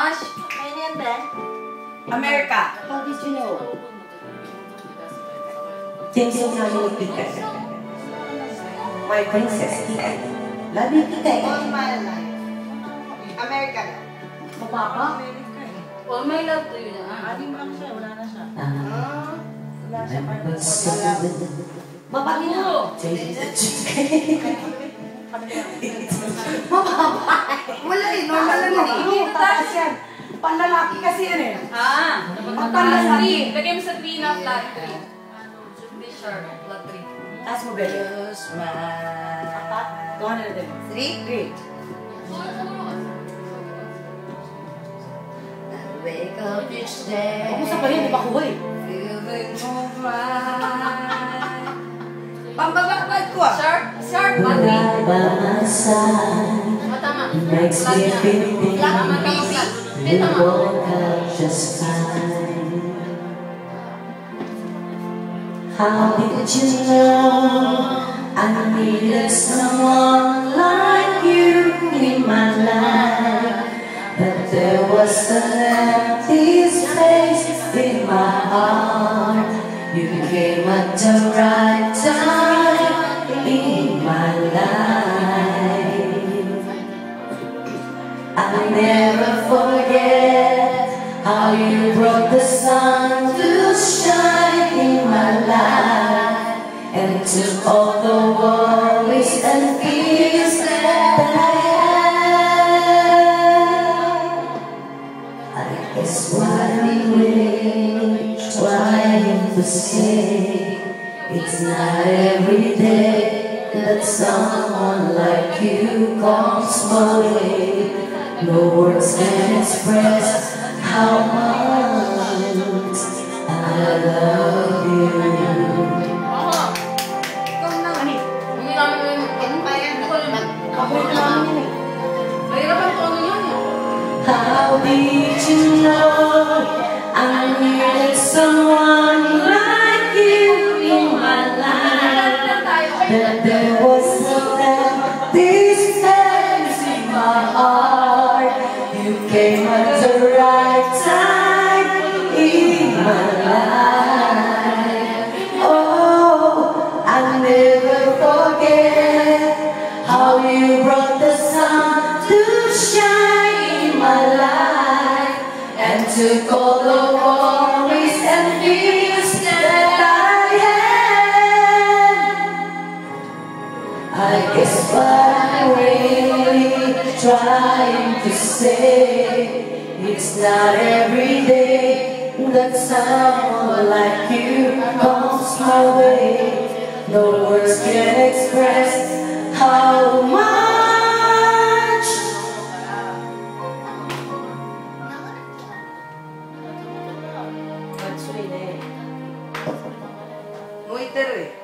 Mosh! Kaya yan, be? America. How did you know? Tinsel na yung Kika. My princess, Kika. Love you, Kika. All my life. America na. Mababa? All my love to you na. Aling lang siya, wala na siya. Wala siya. Mababa na. Mababa. Wala eh, normal lang yun eh. Ano, taas yan. Panlalaki kasi yan eh. Panlalaki. Lagay mo sa 3 na flat 3. Hindi sure, flat 3. Taas mo, Belle. Apat. Gawa na natin. 3. Great. Wake up each day. Kumusta pa yun? Di ba kuha eh? Feeling alright. Pambabakbad ko ah. Sharp, battery. Tama. Makes me feel Tama, tama. you woke up just fine. How did you know I needed someone like you in my life? But there was an empty space in my heart. You came at the right time in my life. I'll never forget how you brought the sun to shine in my life and took all the worries and fears that I had. I guess what I'm really trying to say, it's not every day that someone like you comes my way. No words can express how much I love you. Ikaw na. Hindi namin yung Bayan na. Kapoy na namin yan eh. mahirapan ko ano yun. How did you know I needed someone like you in my life? That there was this space in my heart. You came at the right time in my life. Oh, I'll never forget how you brought the sun to shine in my life and took all the worries and fears that I had. I guess what I'm really trying to say, it's not every day that someone like you comes my way. No words can express how much. That's sweet eh. Muiter eh.